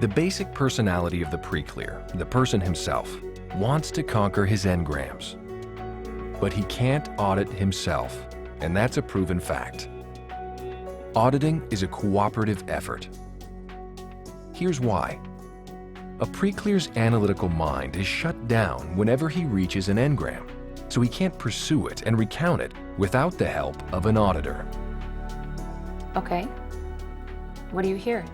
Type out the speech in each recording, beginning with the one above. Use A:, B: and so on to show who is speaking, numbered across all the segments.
A: The basic personality of the pre-clear, the person himself, wants to conquer his engrams. But he can't audit himself, and that's a proven fact. Auditing is a cooperative effort. Here's why. A pre-clear's analytical mind is shut down whenever he reaches an engram, so he can't pursue it and recount it without the help of an auditor.
B: Okay. What do you hear?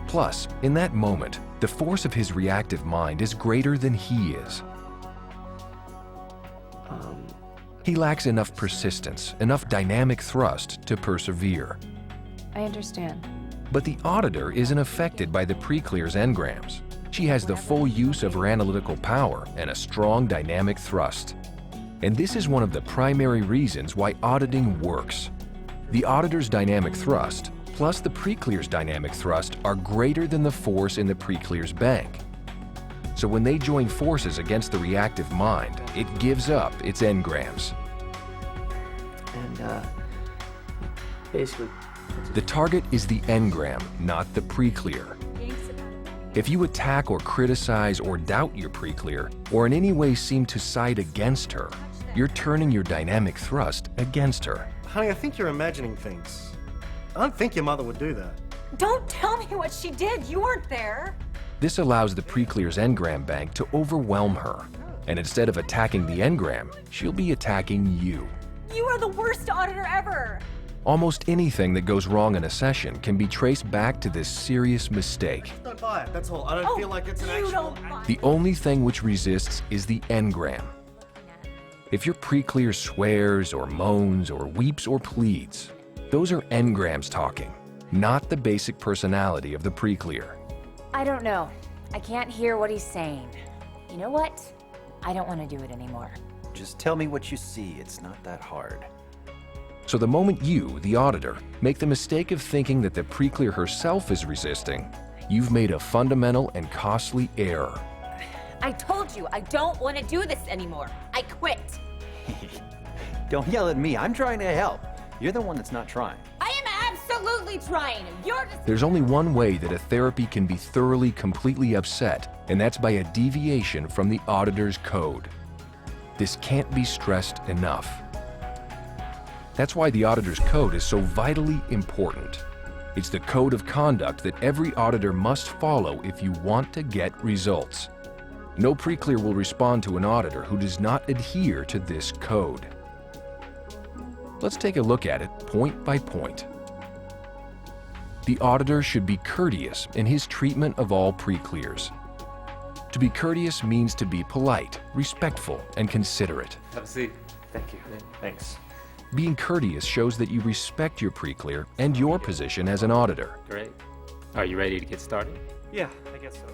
A: Plus, in that moment, the force of his reactive mind is greater than he is. He lacks enough persistence, enough dynamic thrust to persevere.
B: I understand.
A: But the auditor isn't affected by the pre-clear's engrams. She has the full use of her analytical power and a strong dynamic thrust. And this is one of the primary reasons why auditing works. The auditor's dynamic thrust plus the pre-clear's dynamic thrust are greater than the force in the pre-clear's bank. So when they join forces against the reactive mind, it gives up its engrams.
C: And, basically...
A: The target is the engram, not the pre-clear. If you attack or criticize or doubt your pre-clear, or in any way seem to side against her, you're turning your dynamic thrust against her.
D: Honey, I think you're imagining things. I don't think your mother would do that.
E: Don't tell me what she did. You weren't there.
A: This allows the pre-clear's engram bank to overwhelm her. And instead of attacking the engram, she'll be attacking you.
E: You are the worst auditor ever.
A: Almost anything that goes wrong in a session can be traced back to this serious mistake.
D: Don't buy it, that's all. I don't feel like it's an actual...
A: The only thing which resists is the engram. If your pre-clear swears or moans or weeps or pleads, those are engrams talking, not the basic personality of the pre-clear.
B: I don't know. I can't hear what he's saying. You know what? I don't want to do it anymore.
F: Just tell me what you see. It's not that hard.
A: So the moment you, the auditor, make the mistake of thinking that the pre-clear herself is resisting, you've made a fundamental and costly error.
E: I told you I don't want to do this anymore. I quit.
F: Don't yell at me. I'm trying to help. You're the one that's not trying.
E: I am absolutely trying. You're just...
A: There's only one way that a therapy can be thoroughly, completely upset, and that's by a deviation from the auditor's code. This can't be stressed enough. That's why the auditor's code is so vitally important. It's the code of conduct that every auditor must follow if you want to get results. No pre-clear will respond to an auditor who does not adhere to this code. Let's take a look at it point by point. The auditor should be courteous in his treatment of all pre-clears. To be courteous means to be polite, respectful, and considerate.
G: Have a seat. Thank you.
D: Thanks.
A: Being courteous shows that you respect your pre-clear and your position as an auditor.
G: Great. Are you ready to get started?
D: Yeah, I guess so.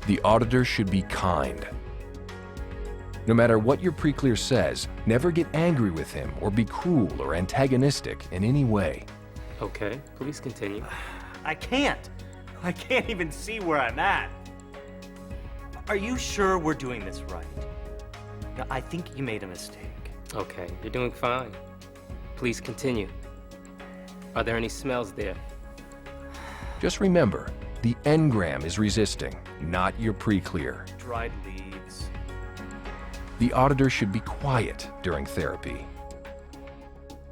A: The auditor should be kind. No matter what your pre-clear says, never get angry with him or be cruel or antagonistic in any way.
G: Okay, please continue.
D: I can't even see where I'm at. Are you sure we're doing this right? Yeah, I think you made a mistake.
G: Okay, you're doing fine. Please continue. Are there any smells there?
A: Just remember, the engram is resisting, not your pre-clear.
D: Dried leaves.
A: The auditor should be quiet during therapy.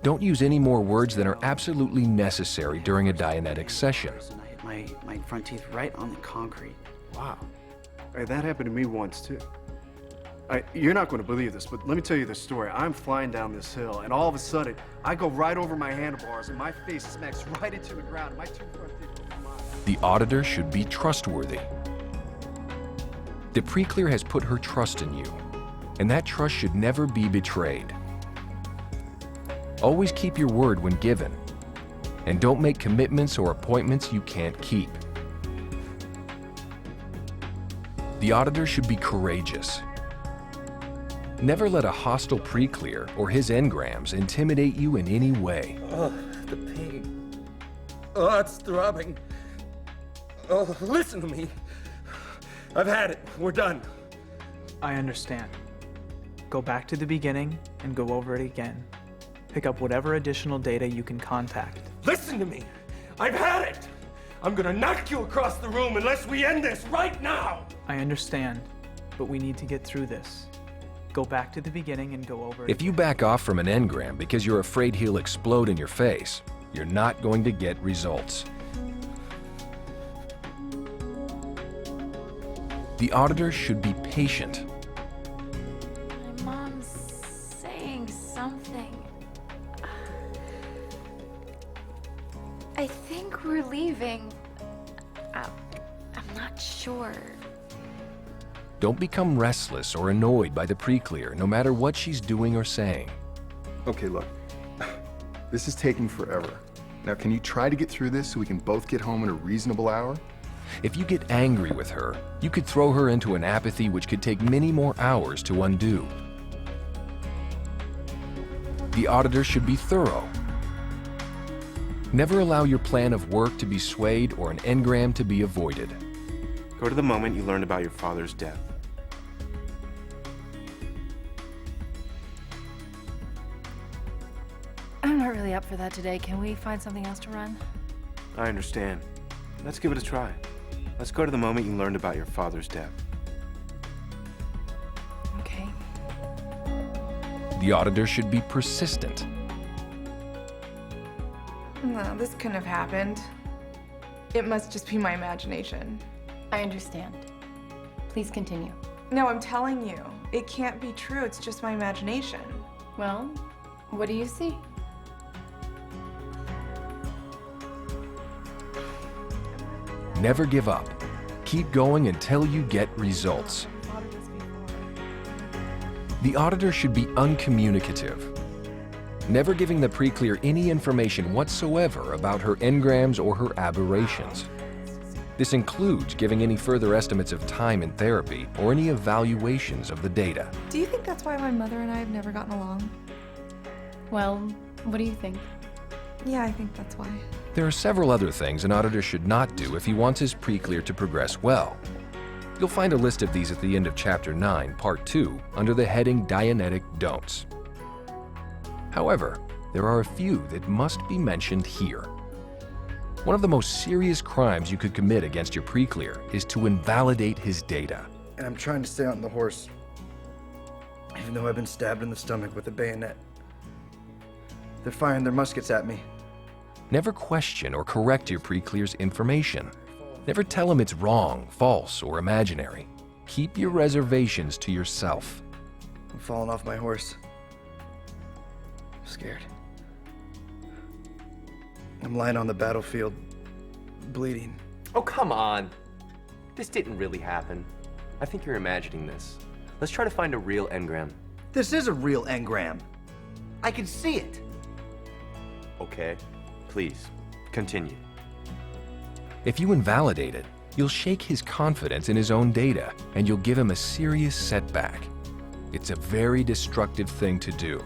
A: Don't use any more words than are absolutely necessary during a Dianetics session.
C: And I hit my front teeth right on the concrete.
H: Wow. Hey, that happened to me once, too. You're not going to believe this, but let me tell you the story. I'm flying down this hill, and all of a sudden, I go right over my handlebars, and my face smacks right into the ground, and my two front teeth go flying.
A: The auditor should be trustworthy. The pre-clear has put her trust in you, and that trust should never be betrayed. Always keep your word when given, and don't make commitments or appointments you can't keep. The auditor should be courageous. Never let a hostile pre-clear or his engrams intimidate you in any way.
I: Oh, the pain. Oh, it's throbbing. Oh, listen to me. I've had it. We're done.
C: I understand. Go back to the beginning and go over it again. Pick up whatever additional data you can contact.
I: Listen to me. I've had it. I'm gonna knock you across the room unless we end this right now!
C: I understand, but we need to get through this. Go back to the beginning and go over it.
A: If you back off from an engram because you're afraid he'll explode in your face, you're not going to get results. The auditor should be patient.
J: My mom's saying something. I think we're leaving. I'm not sure.
A: Don't become restless or annoyed by the pre-clear, no matter what she's doing or saying.
K: Okay, look. This is taking forever. Now, can you try to get through this so we can both get home in a reasonable hour?
A: If you get angry with her, you could throw her into an apathy which could take many more hours to undo. The auditor should be thorough. Never allow your plan of work to be swayed or an engram to be avoided.
L: Go to the moment you learned about your father's death.
M: I'm not really up for that today. Can we find something else to run?
L: I understand. Let's give it a try. Let's go to the moment you learned about your father's death.
M: Okay.
A: The auditor should be persistent.
N: No, this couldn't have happened. It must just be my imagination.
M: I understand. Please continue.
N: No, I'm telling you. It can't be true. It's just my imagination.
M: Well, what do you see?
A: Never give up. Keep going until you get results. The auditor should be uncommunicative, never giving the pre-clear any information whatsoever about her engrams or her aberrations. This includes giving any further estimates of time in therapy or any evaluations of the data.
N: Do you think that's why my mother and I have never gotten along?
M: Well, what do you think?
N: Yeah, I think that's why.
A: There are several other things an auditor should not do if he wants his pre-clear to progress well. You'll find a list of these at the end of Chapter 9, Part 2, under the heading Dianetic Don'ts. However, there are a few that must be mentioned here. One of the most serious crimes you could commit against your pre-clear is to invalidate his data.
O: And I'm trying to stay on the horse, even though I've been stabbed in the stomach with a bayonet. They're firing their muskets at me.
A: Never question or correct your pre-clear's information. Never tell him it's wrong, false, or imaginary. Keep your reservations to yourself.
O: I'm falling off my horse. I'm scared. I'm lying on the battlefield, bleeding.
P: Oh, come on. This didn't really happen. I think you're imagining this. Let's try to find a real engram.
F: This is a real engram. I can see it.
P: Okay, please, continue.
A: If you invalidate it, you'll shake his confidence in his own data, and you'll give him a serious setback. It's a very destructive thing to do.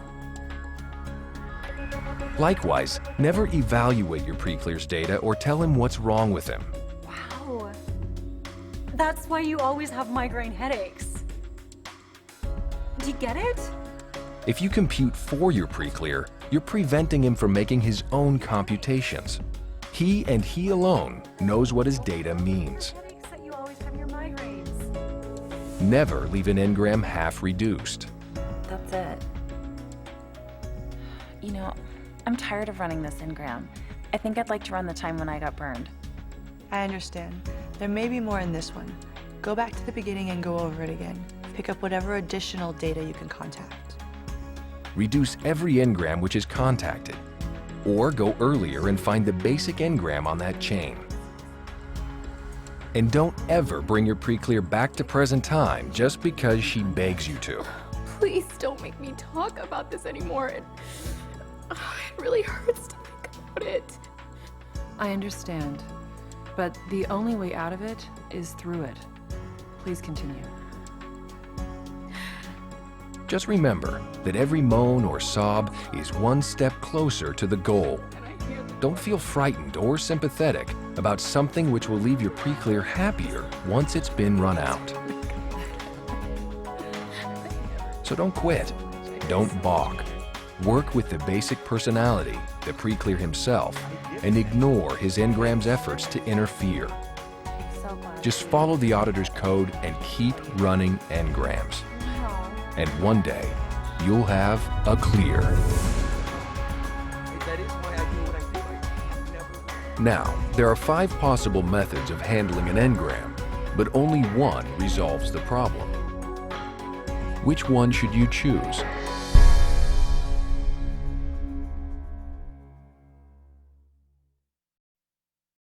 A: Likewise, never evaluate your pre-clear's data or tell him what's wrong with him.
Q: Wow. That's why you always have migraine headaches. Do you get it?
A: If you compute for your pre-clear, you're preventing him from making his own computations. He and he alone knows what his data means.
Q: That you always have your migraines.
A: Never leave an engram half reduced.
B: That's it. You know, I'm tired of running this engram. I think I'd like to run the time when I got burned.
R: I understand. There may be more in this one. Go back to the beginning and go over it again. Pick up whatever additional data you can contact.
A: Reduce every engram which is contacted, or go earlier and find the basic engram on that chain. And don't ever bring your pre-clear back to present time just because she begs you to.
J: Please don't make me talk about this anymore. It really hurts to think about it.
M: I understand, but the only way out of it is through it. Please continue.
A: Just remember that every moan or sob is one step closer to the goal. Don't feel frightened or sympathetic about something which will leave your pre-clear happier once it's been run out. So don't quit. Don't balk. Work with the basic personality, the pre-clear himself, and ignore his Engram's efforts to interfere. Just follow the Auditor's code and keep running Engrams. And one day, you'll have a clear. Now, there are 5 possible methods of handling an Engram, but only one resolves the problem. Which one should you choose?